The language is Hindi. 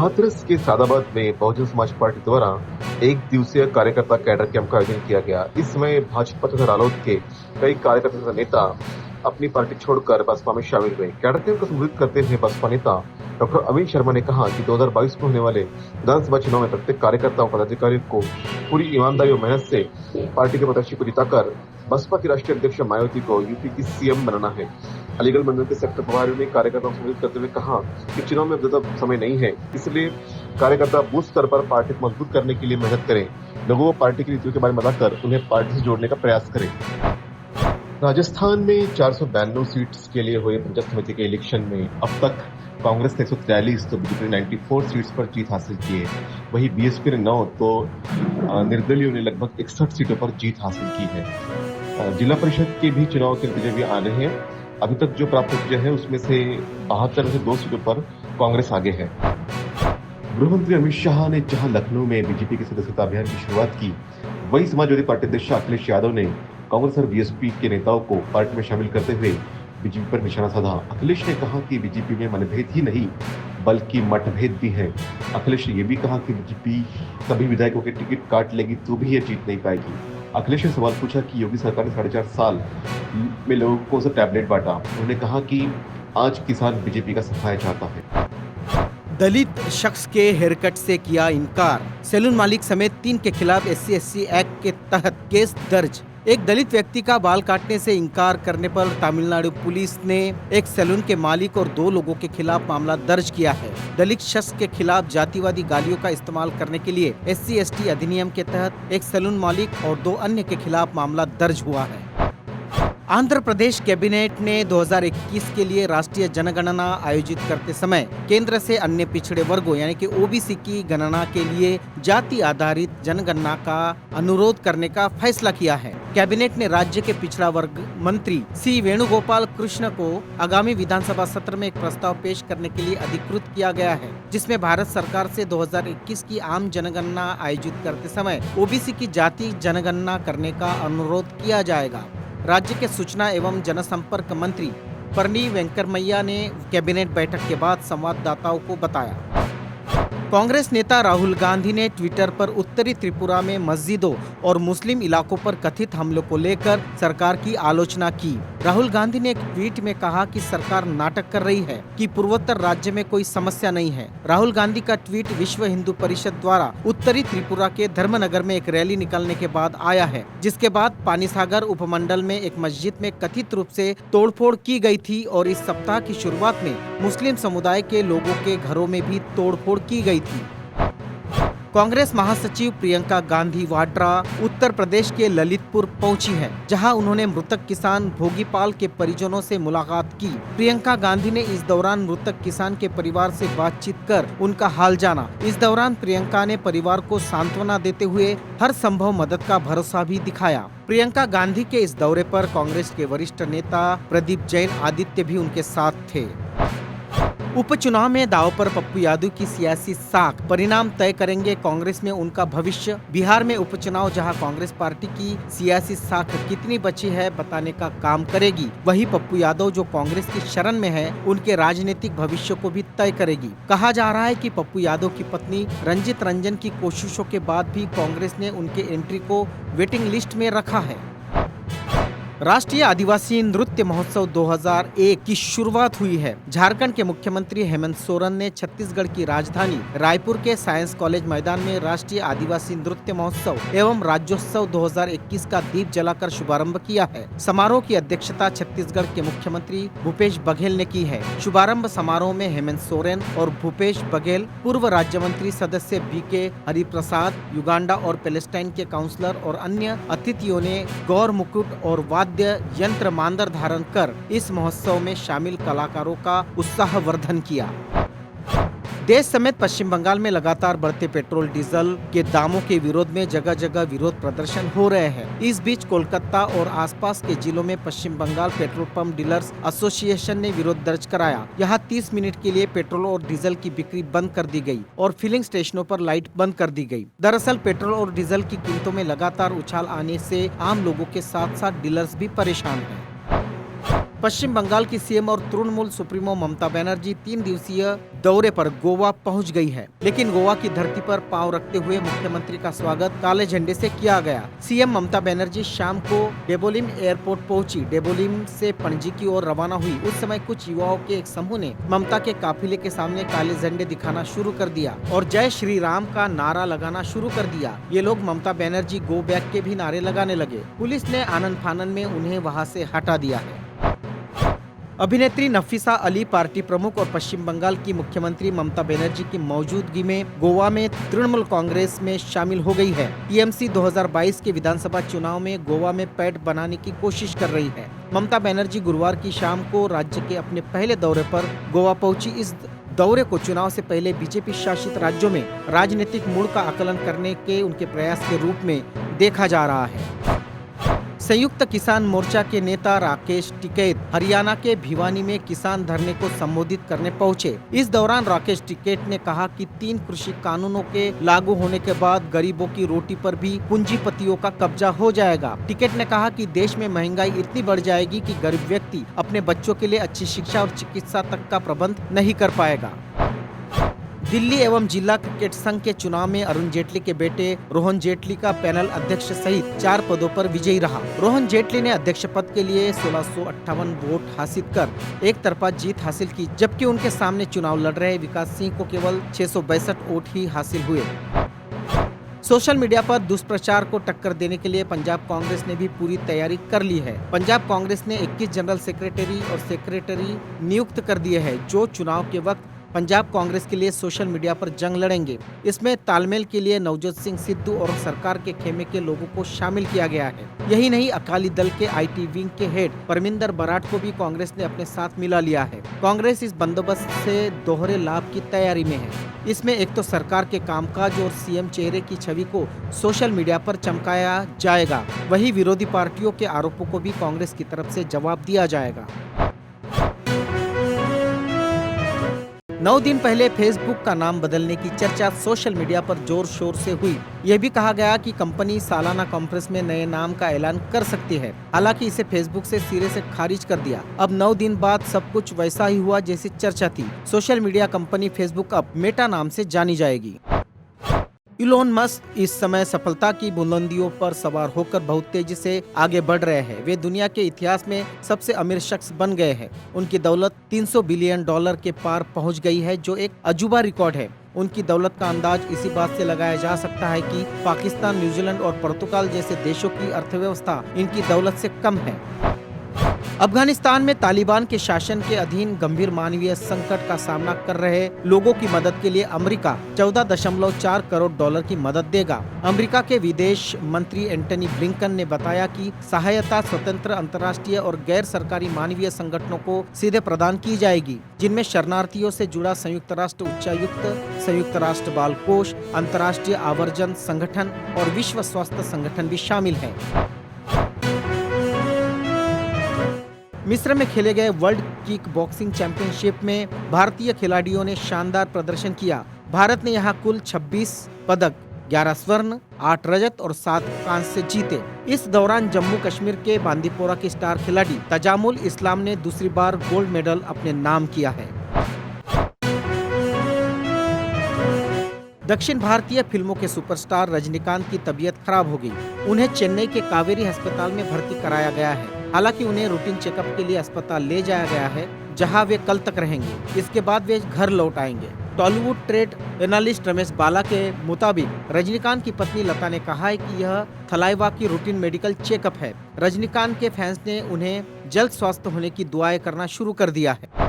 हाथरस के सादाबाद में बहुजन समाज पार्टी द्वारा एक दिवसीय कार्यकर्ता कैडर कैंप का आयोजन किया गया। इस समय भाजपा तथा रालोद के कई कार्यकर्ता तथा नेता अपनी पार्टी छोड़कर बसपा में शामिल हुए। कैडर कैंप को संबोधित करते हुए बसपा नेता डॉक्टर अमीन शर्मा ने कहा कि 2022 में होने वाले विधानसभा चुनाव में प्रत्येक कार्यकर्ता और पदाधिकारी को पूरी ईमानदारी और मेहनत से पार्टी के प्रत्याशी को जिताकर बसपा की राष्ट्रीय अध्यक्ष मायावती को यूपी की सीएम बनाना है। अलीगढ़ मंडल के सेक्टर प्रभारियों ने कार्यकर्ताओं को संबोधित करते हुए कहा कि चुनाव में ज्यादा समय नहीं है, इसलिए कार्यकर्ता बूथ स्तर पर पार्टी को मजबूत करने के लिए मेहनत करें, लोगों को पार्टी की नीतियों के बारे में बताकर उन्हें पार्टी से जोड़ने का प्रयास करें। राजस्थान में 492 सीट्स के लिए हुए पंचायत समिति के इलेक्शन में अब तक कांग्रेस ने 143 तो बीजेपी ने 94 सीट्स पर जीत हासिल की है। वहीं बीएसपी ने 9 तो निर्दलीयों ने लगभग 61 सीटों पर जीत हासिल की है। जिला परिषद के भी चुनाव के नतीजे भी आ रहे हैं। अभी तक जो प्राप्त नतीजे है उसमें से 72 में से 2 सीटों पर कांग्रेस आगे है। गृह मंत्री अमित शाह ने जहां लखनऊ में बीजेपी के सदस्यता अभियान की शुरुआत की, वहीं समाजवादी पार्टी अध्यक्ष अखिलेश यादव ने कांग्रेस और बीएसपी के नेताओं को पार्टी में शामिल करते हुए बीजेपी पर निशाना साधा। अखिलेश ने कहा कि बीजेपी में मनभेद ही नहीं बल्कि मतभेद भी है। अखिलेश ने यह भी कहा कि बीजेपी सभी विधायकों के टिकट काट लेगी तो भी यह जीत नहीं पाएगी। अखिलेश ने सवाल पूछा कि योगी सरकार ने 4.5 साल में लोगों को से टैबलेट बांटा। उन्होंने कहा कि आज किसान बीजेपी का सफाया चाहता है। दलित शख्स के हेयरकट से किया इनकार, सैलून मालिक समेत 3 के खिलाफ SC/SC एक्ट के तहत केस दर्ज। एक दलित व्यक्ति का बाल काटने से इनकार करने पर तमिलनाडु पुलिस ने एक सैलून के मालिक और 2 लोगों के खिलाफ मामला दर्ज किया है। दलित शख्स के खिलाफ जातिवादी गालियों का इस्तेमाल करने के लिए SC/ST अधिनियम के तहत एक सैलून मालिक और 2 अन्य के खिलाफ मामला दर्ज हुआ है। आंध्र प्रदेश कैबिनेट ने 2021 के लिए राष्ट्रीय जनगणना आयोजित करते समय केंद्र से अन्य पिछड़े वर्गों यानी कि OBC की गणना के लिए जाति आधारित जनगणना का अनुरोध करने का फैसला किया है। कैबिनेट ने राज्य के पिछड़ा वर्ग मंत्री सी वेणुगोपाल कृष्ण को आगामी विधानसभा सत्र में एक प्रस्ताव पेश करने के लिए अधिकृत किया गया है, जिसमें भारत सरकार से 2021 की आम जनगणना आयोजित करते समय OBC की जाति जनगणना करने का अनुरोध किया जाएगा। राज्य के सूचना एवं जनसंपर्क मंत्री परनी वेंकटरमैया ने कैबिनेट बैठक के बाद संवाददाताओं को बताया। कांग्रेस नेता राहुल गांधी ने ट्विटर पर उत्तरी त्रिपुरा में मस्जिदों और मुस्लिम इलाकों पर कथित हमलों को लेकर सरकार की आलोचना की। राहुल गांधी ने एक ट्वीट में कहा कि सरकार नाटक कर रही है कि पूर्वोत्तर राज्य में कोई समस्या नहीं है। राहुल गांधी का ट्वीट विश्व हिंदू परिषद द्वारा उत्तरी त्रिपुरा के धर्मनगर में एक रैली निकालने के बाद आया है, जिसके बाद पानीसागर उपमंडल में एक मस्जिद में कथित रूप से तोड़फोड़ की गई थी और इस सप्ताह की शुरुआत में मुस्लिम समुदाय के लोगों के घरों में भी तोड़फोड़ की गई थी। कांग्रेस महासचिव प्रियंका गांधी वाड्रा उत्तर प्रदेश के ललितपुर पहुंची हैं, जहां उन्होंने मृतक किसान भोगीपाल के परिजनों से मुलाकात की। प्रियंका गांधी ने इस दौरान मृतक किसान के परिवार से बातचीत कर उनका हाल जाना। इस दौरान प्रियंका ने परिवार को सांत्वना देते हुए हर संभव मदद का भरोसा भी दिखाया। प्रियंका गांधी के इस दौरे पर कांग्रेस के वरिष्ठ नेता प्रदीप जैन आदित्य भी उनके साथ थे। उपचुनाव में दांव पर पप्पू यादव की सियासी साख परिणाम तय करेंगे कांग्रेस में उनका भविष्य। बिहार में उपचुनाव जहां कांग्रेस पार्टी की सियासी साख कितनी बची है बताने का काम करेगी, वहीं पप्पू यादव जो कांग्रेस की शरण में है उनके राजनीतिक भविष्य को भी तय करेगी। कहा जा रहा है कि पप्पू यादव की पत्नी रंजित रंजन की कोशिशों के बाद भी कांग्रेस ने उनके एंट्री को वेटिंग लिस्ट में रखा है। राष्ट्रीय आदिवासी नृत्य महोत्सव 2001 की शुरुआत हुई है। झारखंड के मुख्यमंत्री हेमंत सोरेन ने छत्तीसगढ़ की राजधानी रायपुर के साइंस कॉलेज मैदान में राष्ट्रीय आदिवासी नृत्य महोत्सव एवं राज्योत्सव 2021 का दीप जलाकर शुभारंभ किया है। समारोह की अध्यक्षता छत्तीसगढ़ के मुख्यमंत्री भूपेश बघेल ने की है। शुभारंभ समारोह में हेमंत सोरेन और भूपेश बघेल, पूर्व राज्य मंत्री सदस्य BK हरिप्रसाद, युगांडा और पैलेस्टाइन के काउंसलर और अन्य अतिथियों ने गौर मुकुट और वाद्य यंत्र मांदर धारण कर इस महोत्सव में शामिल कलाकारों का उत्साहवर्धन किया। देश समेत पश्चिम बंगाल में लगातार बढ़ते पेट्रोल डीजल के दामों के विरोध में जगह जगह विरोध प्रदर्शन हो रहे हैं। इस बीच कोलकाता और आसपास के जिलों में Paschim Bangal petrol pump dealers association ने विरोध दर्ज कराया। यहां 30 मिनट के लिए पेट्रोल और डीजल की बिक्री बंद कर दी गई और फिलिंग स्टेशनों पर लाइट बंद कर दी गई। दरअसल पेट्रोल और डीजल की कीमतों में लगातार उछाल आने से आम लोगों के साथ साथ डीलर्स भी परेशान हैं। पश्चिम बंगाल की सीएम और तृणमूल सुप्रीमो ममता बनर्जी 3 दिवसीय दौरे पर गोवा पहुंच गई है, लेकिन गोवा की धरती पर पांव रखते हुए मुख्यमंत्री का स्वागत काले झंडे से किया गया। सीएम ममता बनर्जी शाम को डेबोलिम एयरपोर्ट पहुंची। डेबोलिम से पणजी की ओर रवाना हुई। उस समय कुछ युवाओं के एक समूह ने ममता के काफिले के सामने काले झंडे दिखाना शुरू कर दिया और जय श्री राम का नारा लगाना शुरू कर दिया। ये लोग ममता बनर्जी गो बैक के भी नारे लगाने लगे। पुलिस ने आनन फानन में उन्हें वहां से हटा दिया है। अभिनेत्री नफीसा अली पार्टी प्रमुख और पश्चिम बंगाल की मुख्यमंत्री ममता बनर्जी की मौजूदगी में गोवा में तृणमूल कांग्रेस में शामिल हो गई है। टीएमसी 2022 के विधानसभा चुनाव में गोवा में पैठ बनाने की कोशिश कर रही है। ममता बनर्जी गुरुवार की शाम को राज्य के अपने पहले दौरे पर गोवा पहुंची। इस दौरे को चुनाव से पहले बीजेपी शासित राज्यों में राजनीतिक मूड का आकलन करने के उनके प्रयास के रूप में देखा जा रहा है। संयुक्त किसान मोर्चा के नेता राकेश टिकैत हरियाणा के भिवानी में किसान धरने को संबोधित करने पहुंचे। इस दौरान राकेश टिकैत ने कहा कि 3 कृषि कानूनों के लागू होने के बाद गरीबों की रोटी पर भी पूंजीपतियों का कब्जा हो जाएगा। टिकैत ने कहा कि देश में महंगाई इतनी बढ़ जाएगी कि गरीब व्यक्ति अपने बच्चों के लिए अच्छी शिक्षा और चिकित्सा तक का प्रबंध नहीं कर पाएगा। दिल्ली एवं जिला क्रिकेट संघ के चुनाव में अरुण जेटली के बेटे रोहन जेटली का पैनल अध्यक्ष सहित 4 पदों पर विजयी रहा। रोहन जेटली ने अध्यक्ष पद के लिए 1658 वोट हासिल कर एक तरफा जीत हासिल की, जबकि उनके सामने चुनाव लड़ रहे विकास सिंह को केवल 662 वोट ही हासिल हुए। सोशल मीडिया पर दुष्प्रचार को टक्कर देने के लिए पंजाब कांग्रेस ने भी पूरी तैयारी कर ली है। पंजाब कांग्रेस ने 21 जनरल सेक्रेटरी और सेक्रेटरी नियुक्त कर दिए हैं, जो चुनाव के वक्त पंजाब कांग्रेस के लिए सोशल मीडिया पर जंग लड़ेंगे। इसमें तालमेल के लिए नवजोत सिंह सिद्धू और सरकार के खेमे के लोगों को शामिल किया गया है। यही नहीं, अकाली दल के आईटी विंग के हेड परमिंदर बराट को भी कांग्रेस ने अपने साथ मिला लिया है। कांग्रेस इस बंदोबस्त से दोहरे लाभ की तैयारी में है। इसमें एक तो सरकार के कामकाज और सीएम चेहरे की छवि को सोशल मीडिया पर चमकाया जाएगा, वही विरोधी पार्टियों के आरोपों को भी कांग्रेस की तरफ से जवाब दिया जाएगा। 9 दिन पहले फेसबुक का नाम बदलने की चर्चा सोशल मीडिया पर जोर शोर से हुई। यह भी कहा गया कि कंपनी सालाना कॉन्फ्रेंस में नए नाम का ऐलान कर सकती है। हालांकि इसे फेसबुक से सिरे से खारिज कर दिया। अब 9 दिन बाद सब कुछ वैसा ही हुआ जैसी चर्चा थी। सोशल मीडिया कंपनी फेसबुक अब मेटा नाम से जानी जाएगी। इलोन मस्क इस समय सफलता की बुलंदियों पर सवार होकर बहुत तेजी से आगे बढ़ रहे हैं। वे दुनिया के इतिहास में सबसे अमीर शख्स बन गए हैं। उनकी दौलत $300 बिलियन के पार पहुंच गई है, जो एक अजूबा रिकॉर्ड है। उनकी दौलत का अंदाज इसी बात से लगाया जा सकता है कि पाकिस्तान, न्यूजीलैंड और पुर्तगाल जैसे देशों की अर्थव्यवस्था इनकी दौलत से कम है। अफगानिस्तान में तालिबान के शासन के अधीन गंभीर मानवीय संकट का सामना कर रहे लोगों की मदद के लिए अमेरिका $14.4 करोड़ की मदद देगा। अमेरिका के विदेश मंत्री एंटनी ब्लिंकन ने बताया कि सहायता स्वतंत्र अंतर्राष्ट्रीय और गैर सरकारी मानवीय संगठनों को सीधे प्रदान की जाएगी, जिनमें शरणार्थियों से जुड़ा संयुक्त राष्ट्र उच्चायुक्त, संयुक्त राष्ट्र बाल कोष, अंतर्राष्ट्रीय आवर्जन संगठन और विश्व स्वास्थ्य संगठन भी शामिल है। मिस्र में खेले गए वर्ल्ड किक बॉक्सिंग चैंपियनशिप में भारतीय खिलाड़ियों ने शानदार प्रदर्शन किया। भारत ने यहां कुल 26 पदक, 11 स्वर्ण, 8 रजत और 7 कांस्य जीते। इस दौरान जम्मू कश्मीर के बांदीपोरा के स्टार खिलाड़ी तजामुल इस्लाम ने दूसरी बार गोल्ड मेडल अपने नाम किया है। दक्षिण भारतीय फिल्मों के सुपरस्टार रजनीकांत की तबीयत खराब हो गई। उन्हें चेन्नई के कावेरी अस्पताल में भर्ती कराया गया है। हालांकि उन्हें रूटीन चेकअप के लिए अस्पताल ले जाया गया है, जहां वे कल तक रहेंगे। इसके बाद वे घर लौट आएंगे। टॉलीवुड ट्रेड एनालिस्ट रमेश बाला के मुताबिक रजनीकांत की पत्नी लता ने कहा है कि यह थलाइवा की रूटीन मेडिकल चेकअप है। रजनीकांत के फैंस ने उन्हें जल्द स्वस्थ होने की दुआएं करना शुरू कर दिया है।